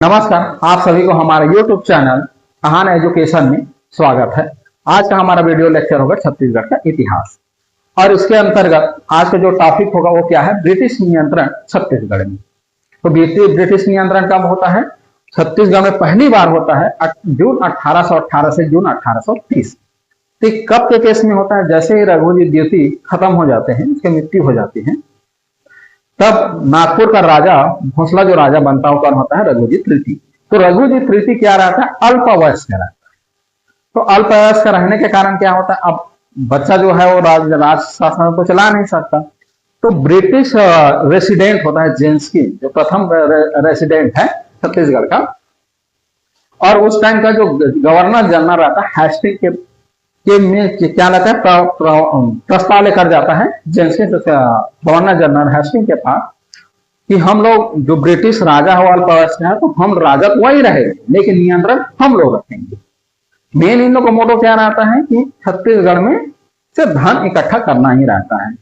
नमस्कार, आप सभी को हमारे YouTube चैनल अहान एजुकेशन में स्वागत है। आज का हमारा वीडियो लेक्चर होगा छत्तीसगढ़ का इतिहास और इसके अंतर्गत आज का जो टॉपिक होगा वो क्या है, ब्रिटिश नियंत्रण छत्तीसगढ़ में। तो ब्रिटिश नियंत्रण कब होता है? छत्तीसगढ़ में पहली बार होता है जून 1818 से जून 1830। तो कब के केस में होता है? जैसे ही रघुजी द्वितीय खत्म हो जाते हैं, उसकी मृत्यु हो जाती है, तब नागपुर का राजा भोसला जो राजा बनता है कौन होता है? रघुजी तृतीय। तो रघुजी तृतीय क्या रहता है? अल्पवयस्क रहता है। तो अल्पवयस्क रहने के कारण क्या होता है, अब बच्चा जो है वो राज शासन तो चला नहीं सकता। तो ब्रिटिश रेसिडेंट होता है जेन्सकी, जो प्रथम रेसिडेंट है छत्तीसगढ़ का, और उस टाइम का जो गवर्नर जनरल रहता है हेस्टिंग में क्या रहता है, प्रस्ताव लेकर जाता है जेन्सकी गवर्नर जनरल हेस्टिंग के पास कि हम लोग जो ब्रिटिश राजा हो अल्पवयस्क है, तो हम राजा तो वही रहेंगे लेकिन नियंत्रण हम लोग रखेंगे। मेन इन लोग का मोटो क्या रहता है कि छत्तीसगढ़ में सिर्फ धन इकट्ठा करना ही रहता है।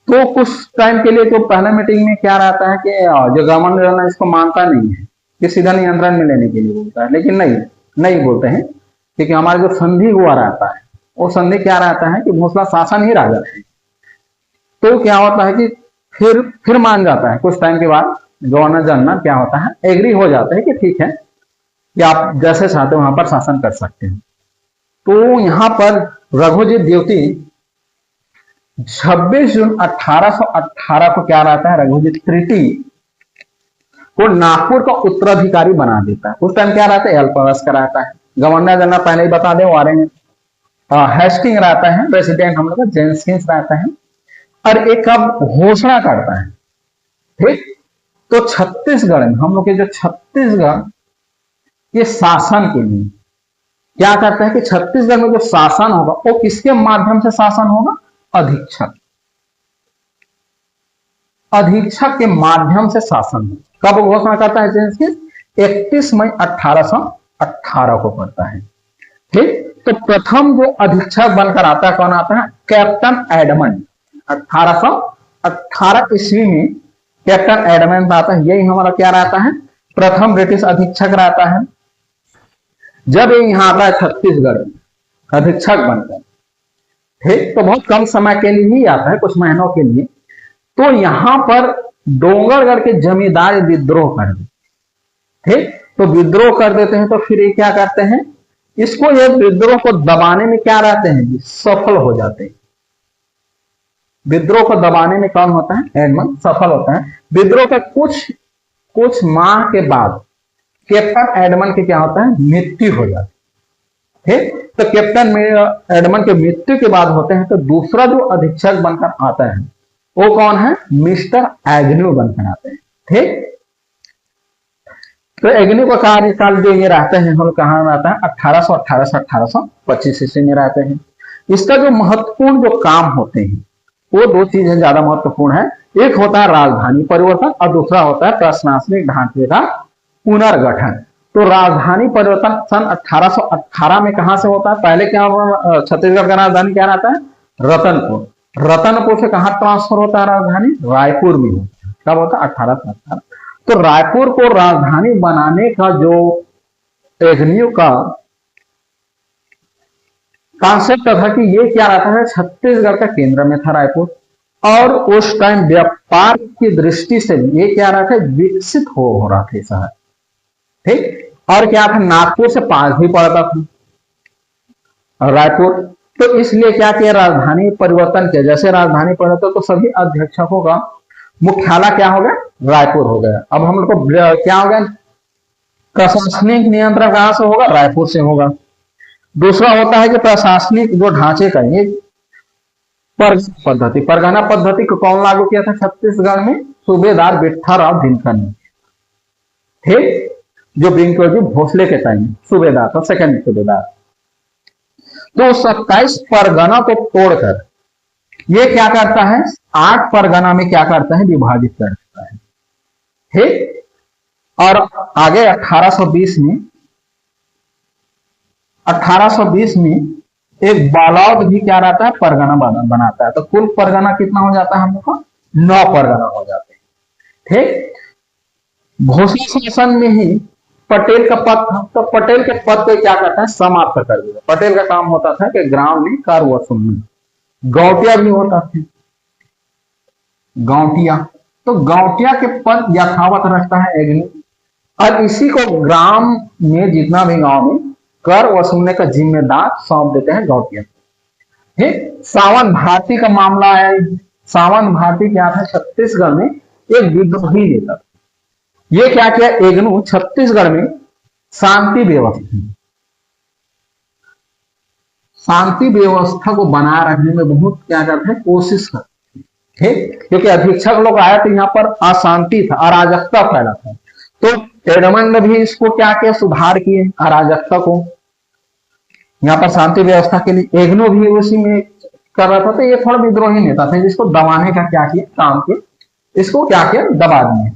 तो कुछ टाइम के लिए तो पहले मीटिंग में क्या रहता है कि जो गवर्नर इसको मानता नहीं है कि सीधा नियंत्रण में लेने के लिए बोलता है, लेकिन नहीं बोलते हैं, क्योंकि हमारा जो संधि हुआ रहता है वो संधि क्या रहता है कि भोसला शासन ही राजा है। तो क्या होता है कि फिर मान जाता है, कुछ टाइम के बाद गवर्नर जनरल क्या होता है, एग्री हो जाता है कि ठीक है कि आप जैसे चाहते हो वहां पर शासन कर सकते हैं। तो यहाँ पर रघुजी द्वितीय 26 जून 1818 को क्या रहता है, रघुजी तृतीय को नागपुर का उत्तराधिकारी बना देता है। उस टाइम क्या रहता है, अल्पवयस्क रहता है। गवर्नर जनरल पहले ही बता दे आ रहे हैं, हेस्टिंग रहता है प्रेसिडेंट, हम लोग का जेन्सकिंस रहता है, और एक अब घोषणा करता है। ठीक, तो छत्तीसगढ़ में हम लोग के जो छत्तीसगढ़ के शासन के लिए क्या करता है कि छत्तीसगढ़ में जो शासन होगा वो किसके माध्यम से शासन होगा? अधीक्षक के माध्यम से शासन होगा। कब घोषणा करता है जेन्सकिंस? 31 मई 1818 को करता है। ठीक, तो प्रथम जो अधीक्षक बनकर आता है कौन आता है? Captain Edmund. 1818 ईस्वी में कैप्टन एडमंड आता है। यही हमारा क्या रहता है, प्रथम ब्रिटिश अधीक्षक रहता है। जब ये यहाँ आता है छत्तीसगढ़ अधीक्षक बनकर, ठीक, तो बहुत कम समय के लिए ही आता है, कुछ महीनों के लिए। तो यहां पर डोंगरगढ़ के जमींदार विद्रोह कर देते, ठीक, तो विद्रोह कर देते हैं। तो फिर ये क्या करते हैं, इसको ये विद्रोह को दबाने में क्या रहते हैं, सफल हो जाते हैं। विद्रोह को दबाने में कौन होता है? एडमंड सफल होता है। विद्रोह के कुछ माह के बाद कैप्टन एडमंड की क्या होता है, मृत्यु हो जाती है। ठीक, तो कैप्टन एडमंड के मृत्यु के बाद होते हैं तो दूसरा जो अधीक्षक बनकर आता है वो कौन है? मिस्टर एग्न्यू बनकर आते हैं। ठीक, तो एग्न्यू का कार्यकाल जो ये रहते हैं, हम कहाँ रहता है, 1818 से 1825 ईस्वी में रहते हैं। इसका जो महत्वपूर्ण जो काम होते हैं वो दो चीजें ज्यादा महत्वपूर्ण है। एक होता है राजधानी परिवर्तन और दूसरा होता है प्रशासनिक ढांचे का पुनर्गठन। तो राजधानी परिवर्तन सन 1818 में कहां से होता है? पहले क्या होगा, छत्तीसगढ़ का राजधानी क्या रहता है? रतनपुर। रतनपुर से कहां ट्रांसफर होता है राजधानी? रायपुर में होता है। कब होता है? 1818। तो रायपुर को राजधानी बनाने का जो एग्न्यू का कॉन्सेप्ट था कि ये क्या रहता है, छत्तीसगढ़ का केंद्र में था रायपुर, और उस टाइम व्यापार की दृष्टि से ये क्या रहा था, विकसित हो रहा था शहर। ठीक, और क्या था, नागपुर से पास भी पड़ता था रायपुर। तो इसलिए क्या किया, राजधानी परिवर्तन किया। जैसे राजधानी परिवर्तन तो सभी अध्यक्षकों का मुख्यालय क्या हो गया? रायपुर हो गया। अब हम लोग को क्या हो गया, प्रशासनिक नियंत्रण कहां से होगा? रायपुर से होगा। दूसरा होता है कि प्रशासनिक जो ढांचे का ये परगना पद्धति को कौन लागू किया था छत्तीसगढ़ में? सूबेदार विट्ठलराव दिनकर ने। ठीक, जो बिंकोजी भोसले के टाइम सूबेदार था, सेकंड सूबेदार। तो 27 परगना को तोड़कर ये क्या करता है, 8 परगना में क्या करता है, विभाजित कर देता है। ठीक, और आगे 1820 में एक बालौद भी क्या रहता है, परगना बनाता है। तो कुल परगना कितना हो जाता है हम लोग का? 9 परगना हो जाते हैं। ठीक, भोसले शासन में ही पटेल का पद था, तो पटेल के पद को क्या करता है, समाप्त कर दिया। पटेल का काम होता था कि ग्राम में कर वसूलना। गौटिया भी होता था, गौटिया, तो गौटिया के पद यथावत रखता है एग्नी, और इसी को ग्राम में जितना भी गांव में कर वसूलने का जिम्मेदार सौंप देते हैं गौटिया। ठीक, सावन भारती का मामला है। सावन भारती क्या था, छत्तीसगढ़ में एक विद्रोही नेता। ये क्या किया, एग्नू छत्तीसगढ़ में शांति व्यवस्था को बनाए रखने में बहुत क्या करते हैं, कोशिश करते हैं। ठीक, क्योंकि अधीक्षक लोग आए तो यहाँ पर अशांति था, अराजकता फैला था, तो एडमंड ने भी इसको क्या किया, सुधार किए अराजकता को। यहाँ पर शांति व्यवस्था के लिए एग्नो भी उसी में कर रहा था। तो ये थोड़ा विद्रोही नेता थे, जिसको दबाने का क्या किया, काम किया, इसको क्या किया, दबा दिए।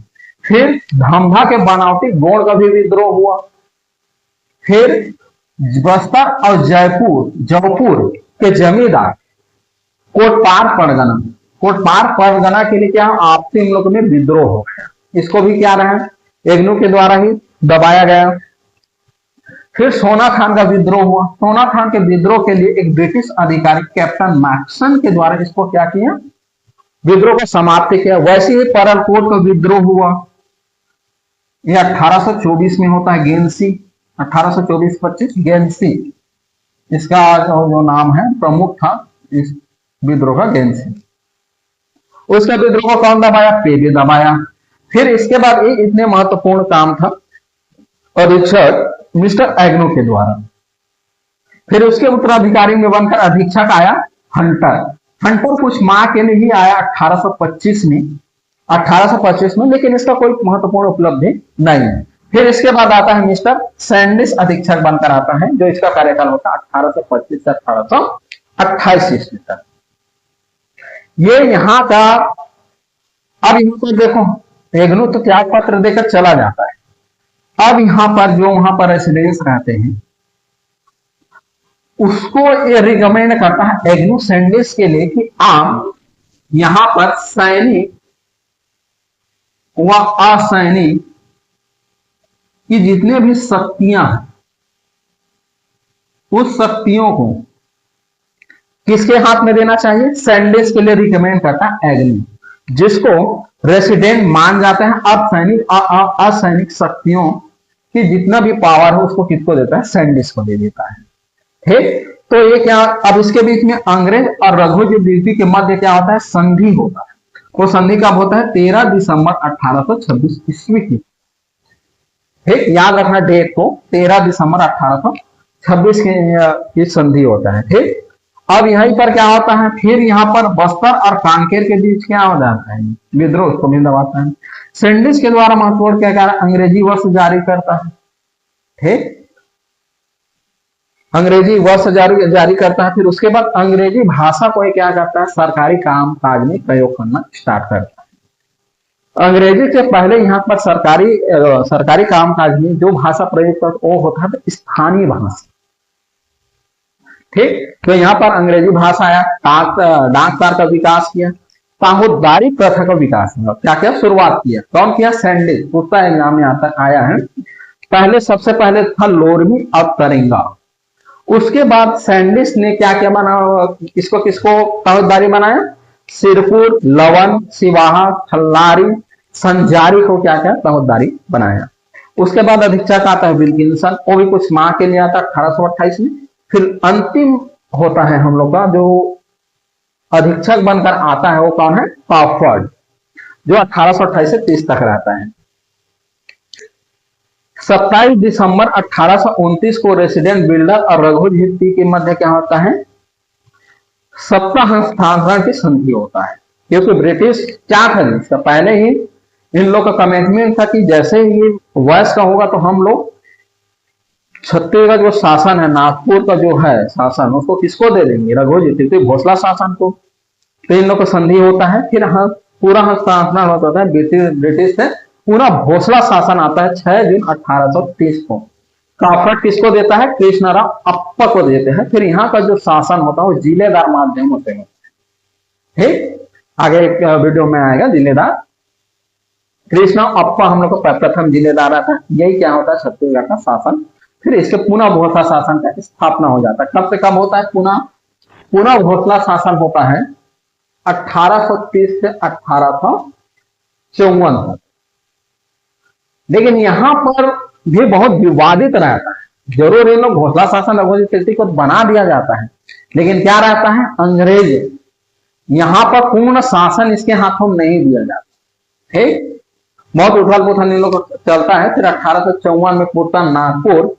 फिर धमधा के बनावटी गोड़ का भी विद्रोह हुआ। फिर बस्तर और जौपुर के जमींदार कोटपार परगना के लिए क्या, आपसी इन लोगों में विद्रोह हो गया। इसको भी क्या रहा, एग्नू के द्वारा ही दबाया गया। फिर सोना खान का विद्रोह हुआ। सोना खान के विद्रोह के लिए एक ब्रिटिश अधिकारी कैप्टन मैक्सन के द्वारा इसको क्या किया, विद्रोह को समाप्त किया। वैसे ही परलकोट का विद्रोह हुआ, यह 1824 में होता है, गेंसी 1824-25 गेंसी, इसका जो नाम है प्रमुख था इस विद्रोह का, गेंसी। उसका विद्रोह को कौन दबाया, पेजे दबाया। फिर इसके बाद ये इतने महत्वपूर्ण काम था अधीक्षक मिस्टर एग्नो के द्वारा। फिर उसके उत्तराधिकारी में बनकर अधीक्षक आया हंटर कुछ माह के लिए ही आया 1825 में, लेकिन इसका कोई महत्वपूर्ण उपलब्धि नहीं है। फिर इसके बाद आता है मिस्टर सैंडिस, अधीक्षक बनकर आता है, जो इसका कार्यकाल होता है 1825 से 1828 ईस्वी तक। ये यहाँ का, अब यहाँ पर देखो एग्नो तो त्याग पत्र देकर चला जाता है। अब यहाँ पर जो वहां पर रेसिडेंस रहते हैं उसको ये रिकमेंड करता है एग्नो सैंडिस के लिए कि आप यहां पर सैनिक व असैनिक की जितने भी शक्तियां हैं, उस शक्तियों को किसके हाथ में देना चाहिए, सैंडिस के लिए रिकमेंड करता है एग्नो, जिसको रेसिडेंट मान जाते हैं। अब सैनिक असैनिक शक्तियों कि जितना भी पावर है उसको किसको देता है, सैंडिस को दे देता है। ठीक, तो ये क्या, अब इसके बीच में अंग्रेज और रघुजी द्विवेदी के मध्य क्या होता है, संधि होता है। वो संधि कब होता है, 13 दिसंबर 1826 ईस्वी की। ठीक, याद रखना डेट को, 13 दिसंबर 1826 की संधि होता है। ठीक, अब यहीं पर क्या होता है, फिर यहाँ पर बस्तर और कांकेर के बीच क्या हो जाता है, विद्रोह, उसको भी दबाता है। सैंडिस के द्वारा महत्वपूर्ण क्या कर, अंग्रेजी वर्ष जारी करता है। ठीक, अंग्रेजी वर्ष जारी करता है। फिर उसके बाद अंग्रेजी भाषा को क्या करता है, सरकारी काम काज में प्रयोग करना स्टार्ट करता है। अंग्रेजी से पहले यहाँ पर सरकारी काम काज में जो भाषा प्रयोग करता वो होता है स्थानीय भाषा। ठीक, तो यहाँ पर अंग्रेजी भाषा आया, डाक तार का विकास किया, साहूदारी प्रथा का विकास हुआ। क्या क्या शुरुआत किया, कौन किया, सैंडिस। पूछता है एग्जाम में यहाँ तक आया है। पहले सबसे पहले था लोरमी और तरेंगा। उसके बाद सैंडिस ने क्या क्या बनाया, किसको साहूदारी बनाया, सिरपुर, लवन, सिवाहा, खल्लारी, संजारी को क्या क्या साहूदारी बनाया। उसके बाद अधीक्षक आता है विल्किंसन, वो भी कुछ माह के लिए आता है 1828 में। फिर अंतिम होता है हम लोग का जो अधीक्षक बनकर आता है, वो कौन है, कॉफर्ड, जो 1828 से 30 तक रहता है। 27 दिसंबर 1829 को रेसिडेंट बिल्डर और रघुजी के मध्य क्या होता है, सत्ता हस्तांतरण की संधि होता है। क्योंकि ब्रिटिश क्या था, इसका पहले ही इन लोग का कमिटमेंट था कि जैसे ही वैस का होगा तो हम लोग छत्तीसगढ़ जो शासन है, नागपुर का जो है शासन, उसको किसको दे देंगे, रघुजी, क्योंकि भोसला शासन को। तो इन लोग का संधि होता है। फिर पूरा हस्तांतरण होता है ब्रिटिश से, पूरा भोसला शासन आता है 6 जून 1830 को। काफट किसको देता है, कृष्णराव अप्पा को देते हैं। फिर यहाँ का जो शासन होता है वो जिलेदार माध्यम होते हैं। ठीक, आगे एक वीडियो में आएगा जिलेदार कृष्ण अप्पा हम लोग को प्रथम जिम्मेदार था। यही क्या होता है, छत्तीसगढ़ का शासन। फिर इसके पुनः भोसला शासन का स्थापना हो जाता है। कब से कब होता है पुनः भोसला शासन होता है 1830 से 1854 तक। लेकिन यहां पर भी बहुत विवादित रहता है। जरूर इन लोग घोसला शासन रघुवंशी कृति को बना दिया जाता है, लेकिन क्या रहता है, अंग्रेज यहां पर पूर्ण शासन इसके हाथों में नहीं दिया जाता। ठीक, बहुत उथल पुथल इन लोग चलता है। फिर 1854 में पूर्णतः नागपुर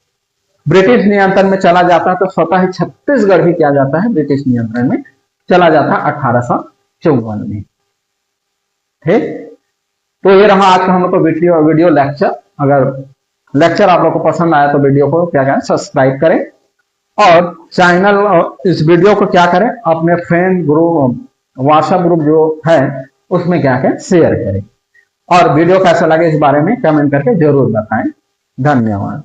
ब्रिटिश नियंत्रण में चला जाता है। तो स्वतः ही छत्तीसगढ़ भी क्या जाता है, ब्रिटिश नियंत्रण में चला जाता है 1854 में। ठीक, तो ये रहा आज का हम लोग को वीडियो लेक्चर। अगर लेक्चर आप लोग को पसंद आया तो वीडियो को क्या करें, सब्सक्राइब करें, और चैनल इस वीडियो को क्या करें, अपने फ्रेंड ग्रुप व्हाट्सएप ग्रुप जो है उसमें क्या करें, शेयर करें। और वीडियो कैसा लगे इस बारे में कमेंट करके जरूर बताएं। धन्यवाद।